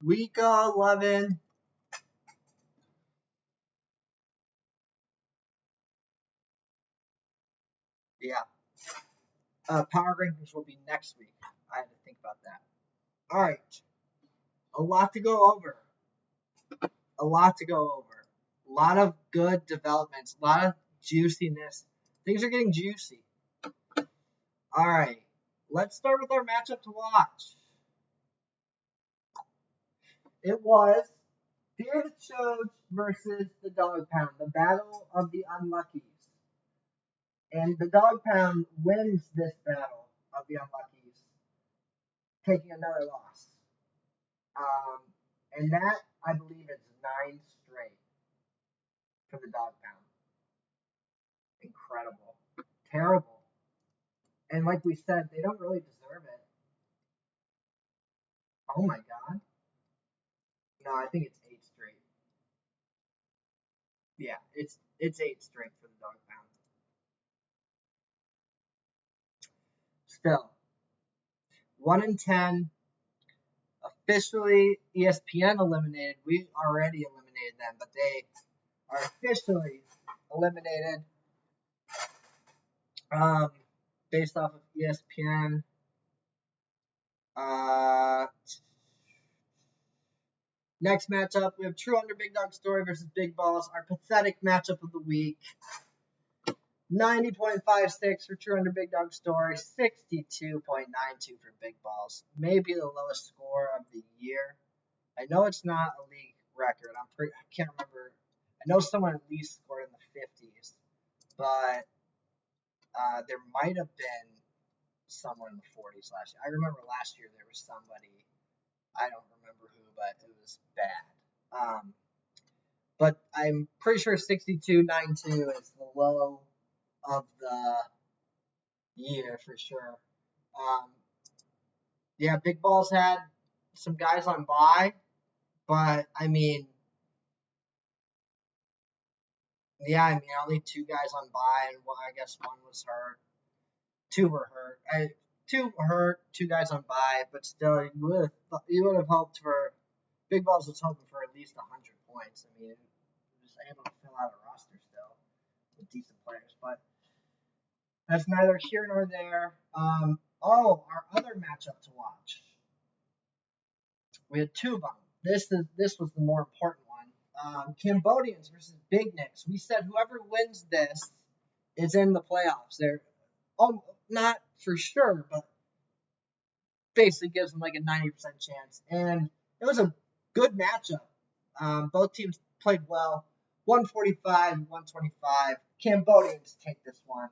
Week 11. Yeah. Power rankings will be next week. I had to think about that. All right. A lot to go over. A lot of good developments. A lot of juiciness. Things are getting juicy. All right. Let's start with our matchup to watch. It was Fear the Choge versus the Dog Pound, the battle of the unluckies. And the Dog Pound wins this battle of the unluckies, taking another loss. And that, I believe, is 9 straight for the Dog Pound. Incredible. Terrible. And like we said, they don't really deserve it. Oh my god. No, I think it's 8 straight. Yeah, it's 8 straight for the Dog Pound. Still, 1 in 10. Officially, ESPN eliminated. We already eliminated them, but they are officially eliminated. Based off of ESPN. Next matchup, we have True Under Big Dog Story versus Big Balls. Our pathetic matchup of the week. 90.56 for True Under Big Dog Story. 62.92 for Big Balls. Maybe the lowest score of the year. I know it's not a league record. I can't remember. I know someone at least scored in the 50s, but there might have been someone in the 40s last year. I remember last year there was somebody. I don't remember who, but it was bad. But I'm pretty sure 62.92 is the low of the year for sure. Yeah, Big Balls had some guys on bye, but I mean, only 2 guys on bye, and I guess one was hurt. 2 were hurt. 2 hurt, 2 guys on bye, but still, you would have hoped for. Big Balls was hoping for at least 100 points. I mean, it was able to fill out a roster still with decent players, but that's neither here nor there. Our other matchup to watch. We had 2 of them. This was the more important one. Cambodians versus Big Nicks. We said whoever wins this is in the playoffs. They're not for sure, but basically gives them like a 90% chance. And it was a good matchup. Both teams played well. 145, 125. Cambodians take this one.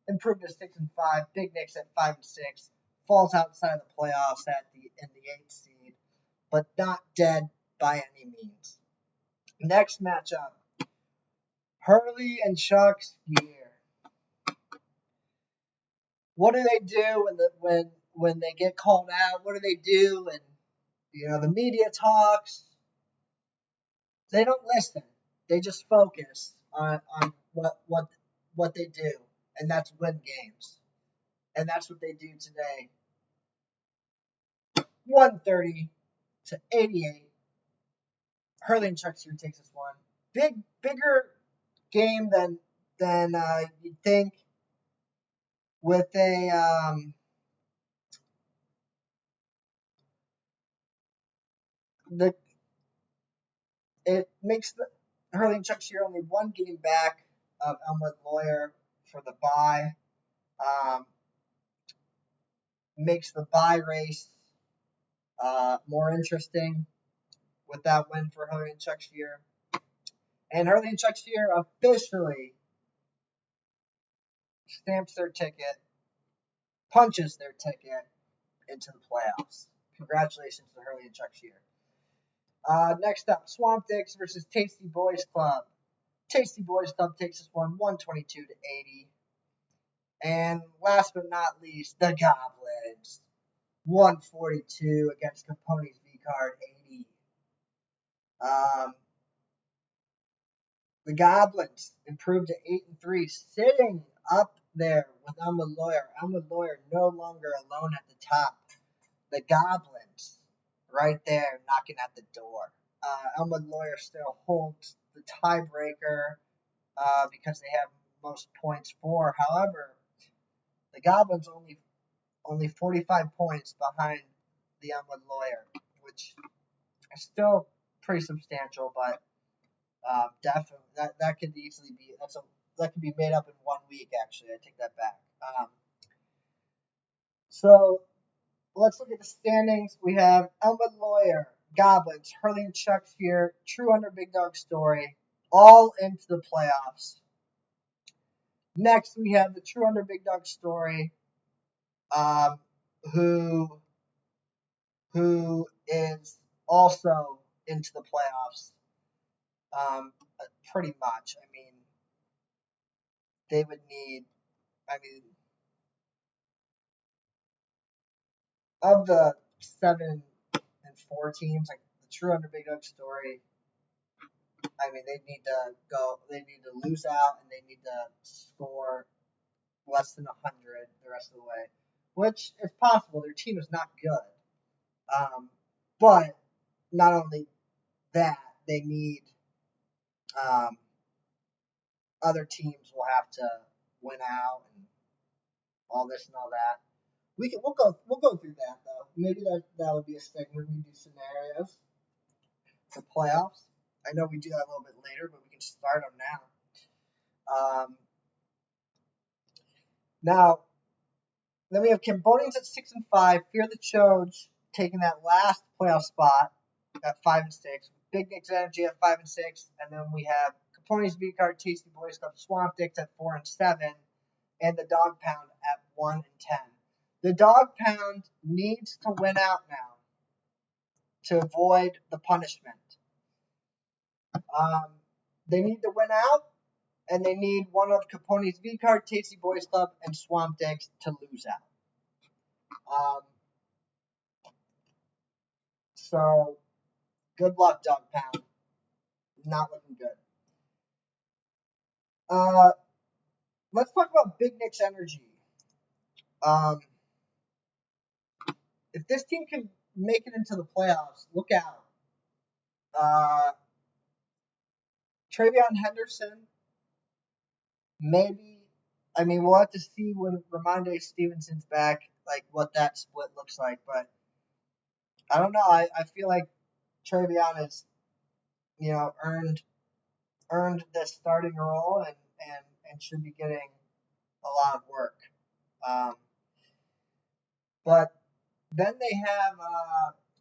Improved to 6-5. Big Nicks at 5-6. Falls outside of the playoffs in the 8th seed, but not dead by any means. Next matchup, Hurley and Chuck's Gear. What do they do when they get called out? What do they do when the media talks? They don't listen. They just focus on what they do, and that's win games. And that's what they do today. 130 to 88. Hurley and Chuck's Gear takes this one. Bigger game than you'd think. With it makes the Hurley and Chuck's Gear only 1 game back of Elmwood Lawyer for the bye. Makes the bye race more interesting with that win for Hurley and Chuck's Gear. And Hurley and Chuck's Gear officially stamps their ticket, punches their ticket into the playoffs. Congratulations to Hurley and Chuck's Gear. Next up, Swamp Dicks versus Tasty Boys Club. Tasty Boys Club takes this one 122 to 80. And last but not least, the Goblins. 142 against Capone's V-Card 80. The Goblins improved to 8-3, sitting up there with Elmwood Lawyer. Elmwood Lawyer no longer alone at the top. The Goblins right there knocking at the door. Elmwood Lawyer still holds the tiebreaker because they have most points for. However, the Goblins only 45 points behind the Elmwood Lawyer, which is still pretty substantial, but definitely that could easily be that could be made up in 1 week. Actually, I take that back. So let's look at the standings. We have Elmwood Lawyer, Goblins, Hurley and Chucks here, True Under Big Dog Story, all into the playoffs. Next, we have the True Under Big Dog Story, who is also into the playoffs. Pretty much. I mean, they would need. I mean, of the 7-4 teams, like the True Under Big Dog Story, I mean, they need to go. They need to lose out, and they need to score less than 100 the rest of the way, which is possible. Their team is not good, but not only that, they need other teams will have to win out and all this and all that. We'll go through that though. Maybe that would be a segment we do scenarios for playoffs. I know we do that a little bit later, but we can start them now. Now, then we have Cambodians at 6-5, Fear the Choge taking that last playoff spot at 5-6, Big Nick's Energy at 5-6, and then we have Caponi's V Card, Tasty Boys Club, Swamp Dicks at 4-7, and the Dog Pound at 1-10. The Dog Pound needs to win out now to avoid the punishment. They need to win out, and they need one of Caponi's V Card, Tasty Boys Club, and Swamp Dicks to lose out. So, good luck, Dog Pound. Not looking good. Let's talk about Big Nick's Energy. If this team can make it into the playoffs, look out. Travion Henderson, maybe. I mean, we'll have to see when Ramondre Stevenson's back, like what that split looks like. But I don't know. I feel like Travion has, earned this starting role and should be getting a lot of work. But then they have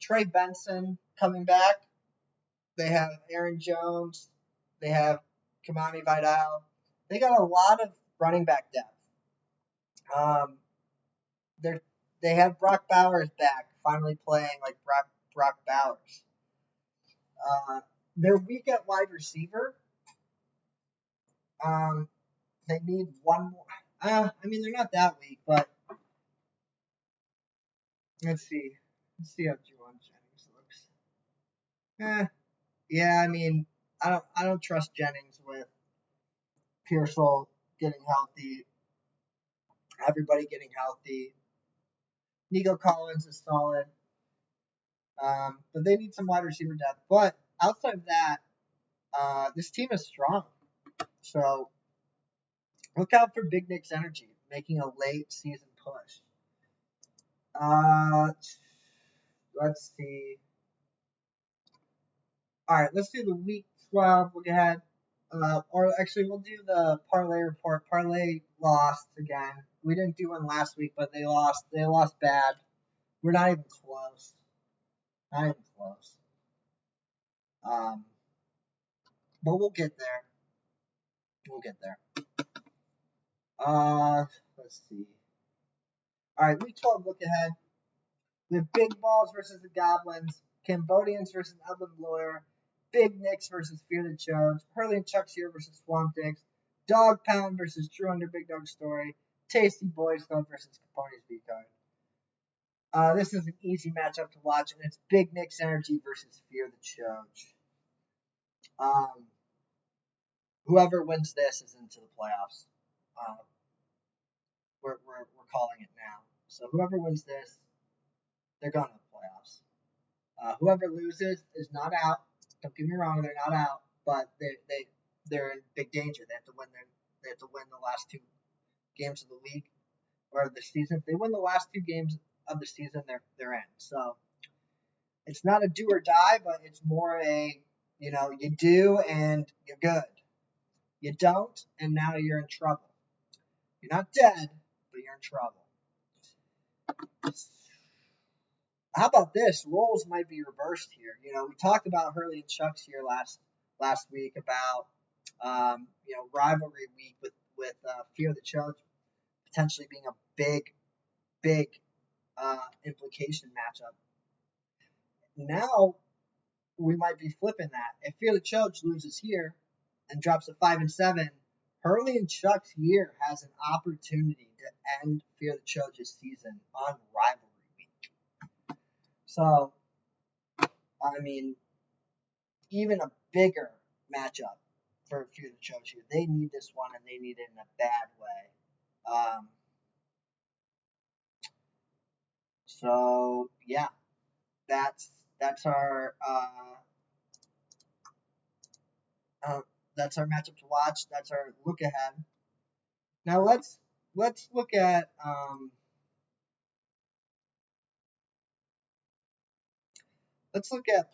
Trey Benson coming back. They have Aaron Jones. They have Kamani Vidal. They got a lot of running back depth. They have Brock Bowers back, finally playing like Brock Bowers. They're weak at wide receiver. They need one more. I mean, they're not that weak, but let's see. Let's see how Juwan Jennings looks. Yeah. I mean, I don't trust Jennings with Pearsall getting healthy. Everybody getting healthy. Nico Collins is solid. But they need some wide receiver depth. But outside of that, this team is strong. So look out for Big Nick's Energy making a late season push. Let's see. All right, let's do the week 12 look ahead. Or actually, we'll do the parlay report. Parlay lost again. We didn't do one last week, but they lost. They lost bad. We're not even close. Not even close. But we'll get there. We'll get there. Let's see. All right, week 12 look ahead. We have Big Balls versus the Goblins, Cambodians versus Elmwood Lawyer, Big Nicks versus Fear the Choge, Hurley and Chucks here versus Swamp Dicks, Dog Pound versus True Under Big Dog Story, Tasty Boys Club versus Caponi's V Card. This is an easy matchup to watch, and it's Big Nick's Energy versus Fear the Choge. Whoever wins this is into the playoffs. We're calling it now. So whoever wins this, they're going to the playoffs. Whoever loses is not out. Don't get me wrong, they're not out, but they're in big danger. They have to win the last two games of the league or the season. If they win the last two games of the season, they're in. So it's not a do or die, but it's more a you do and you're good. You don't, and now you're in trouble. You're not dead, but you're in trouble. How about this? Roles might be reversed here. We talked about Hurley and Chuck's here last week about rivalry week with Fear the Church potentially being a big implication matchup. Now we might be flipping that. If Fear the Church loses here and drops to 5-7, Hurley and Chuck's year has an opportunity to end Fear the Church's season on rivalry week. So, I mean, even a bigger matchup for Fear the Church here. They need this one, and they need it in a bad way. So yeah, that's our that's our matchup to watch. That's our look ahead. Now let's look at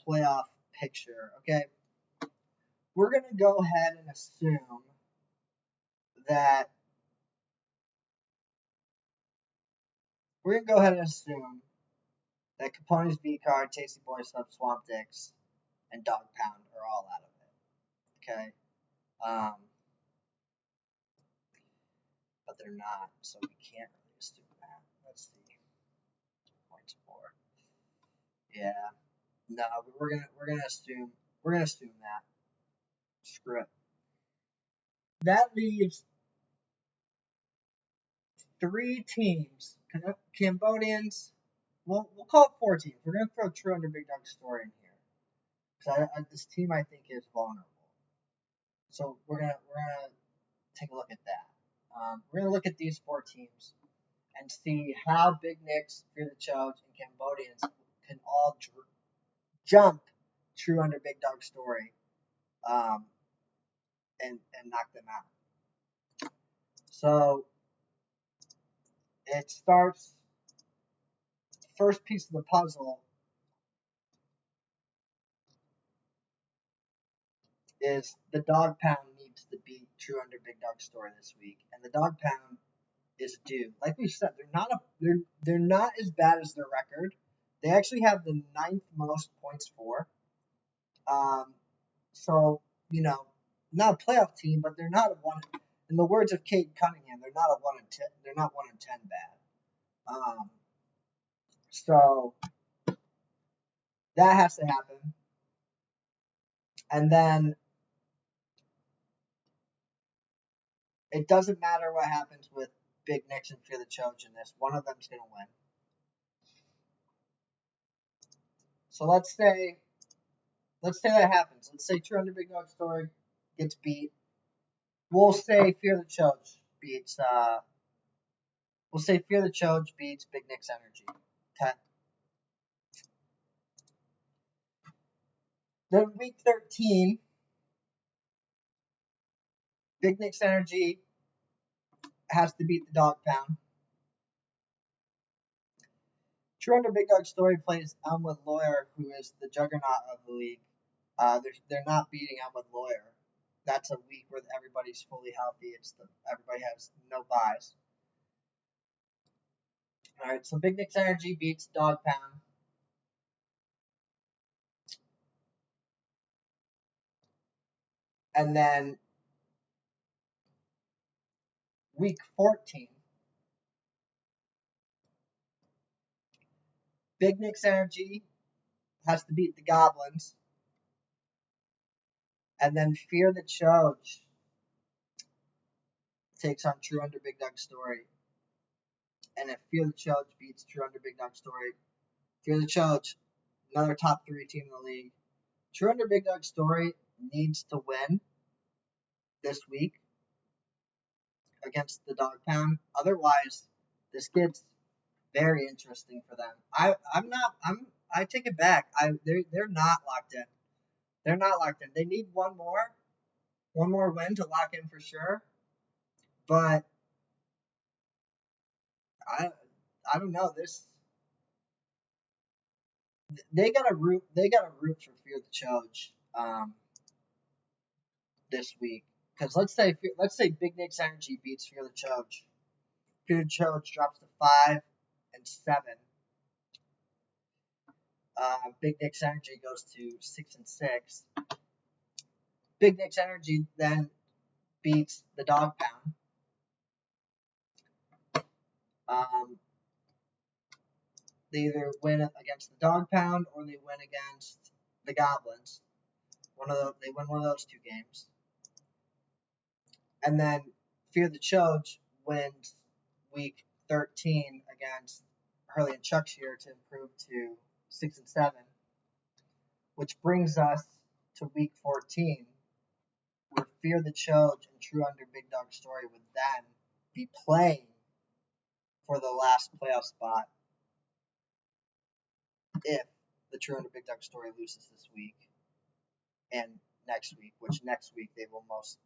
playoff picture. Okay, we're gonna go ahead and assume that Capone's V card, Tasty Boy Sub, Swamp Dicks, and Dog Pound are all out of it. Okay, but they're not, so we can't really assume that. Let's see, points for. Yeah, no, we're gonna assume that. Screw it. That leaves 3 teams. Cambodians. We'll call it 4 teams. We're gonna throw True Under Big Dog Story in here because this team I think is vulnerable. So we're gonna take a look at that. We're gonna look at these 4 teams and see how Big Nicks, Fear the Chokes, and Cambodians can all jump True Under Big Dog Story, and knock them out. So it starts. First piece of the puzzle is the Dog Pound needs to beat True Under Big Dog Story this week, and the Dog Pound is due. Like we said, they're not as bad as their record. They actually have the 9th most points for. So not a playoff team, but they're not a one. In the words of Kate Cunningham, they're not a 1-10. They're not 1-10 bad. So that has to happen, and then it doesn't matter what happens with Big Nicks and Fear the Church in this. One of them's going to win. So let's say that happens. Let's say True Under Big Dog Story gets beat. We'll say Fear the Church beats. Big Nicks Energy. Okay. Then week 13, Big Nicks Energy has to beat the Dog Pound. True Under Big Dog Story plays Elmwood Lawyer, who is the juggernaut of the league. They're not beating Elmwood Lawyer. That's a week where everybody's fully healthy. Everybody has no buys. All right, so Big Nicks Energy beats Dog Pound. And then week 14, Big Nicks Energy has to beat the Goblins. And then Fear the Church takes on True Under Big Dog Story. And if Fear the Church beats True Under Big Dog Story, Fear the Church, another top 3 team in the league. True Under Big Dog Story needs to win this week against the Dog Pound. Otherwise, this gets very interesting for them. I take it back. They're not locked in. They're not locked in. They need one more win to lock in for sure. But I I don't know this. They got to root for Fear the Choge this week because let's say Big Nick's Energy beats Fear the Choge. Fear the Choge drops to 5-7. Big Nick's Energy goes to 6-6. Big Nick's Energy then beats the Dog Pound. Um, they either win against the Dog Pound or they win against the Goblins. They win one of those two games, and then Fear the Choge wins week 13 against Hurley and Chuckshire to improve to 6-7, which brings us to week 14, where Fear the Choge and True Under Big Dog Story would then be playing for the last playoff spot if the True Under Big Dog Story loses this week and next week, which next week they will most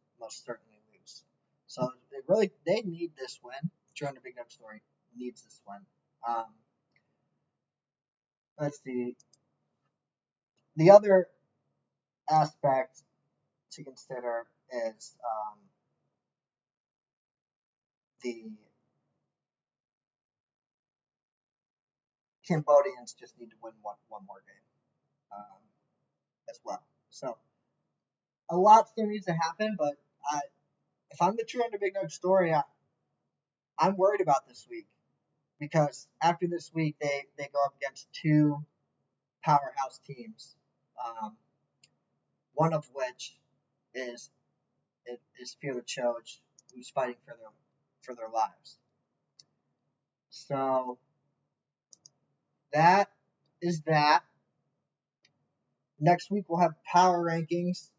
certainly lose. So they need this win. True Under Big Dog Story needs this win. Let's see. The other aspect to consider is the Cambodians just need to win one more game as well. So a lot still needs to happen, but if I'm the True Under Big Dog Story, I'm worried about this week because after this week they go up against two powerhouse teams, one of which is Fear the Choge, who's fighting for their lives. So that is that. Next week we'll have power rankings.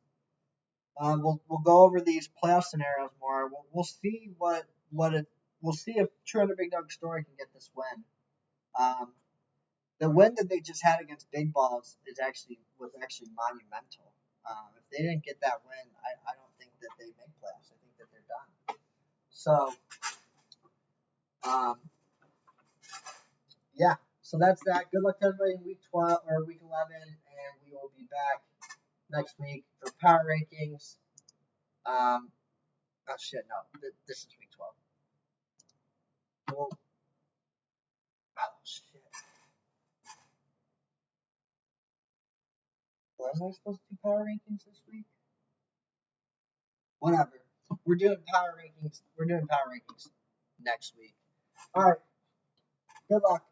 We'll go over these playoff scenarios more. We'll see we'll see if True Under Big Dog Story can get this win. The win that they just had against Big Balls was actually monumental. If they didn't get that win, I don't think that they make playoffs. I think that they're done. So, yeah. So that's that. Good luck to everybody in week 12 or week 11, and we will be back next week for power rankings. Oh shit, no. This is week 12. Oh shit. Was I supposed to do power rankings this week? Whatever. We're doing power rankings. We're doing power rankings next week. All right. Good luck.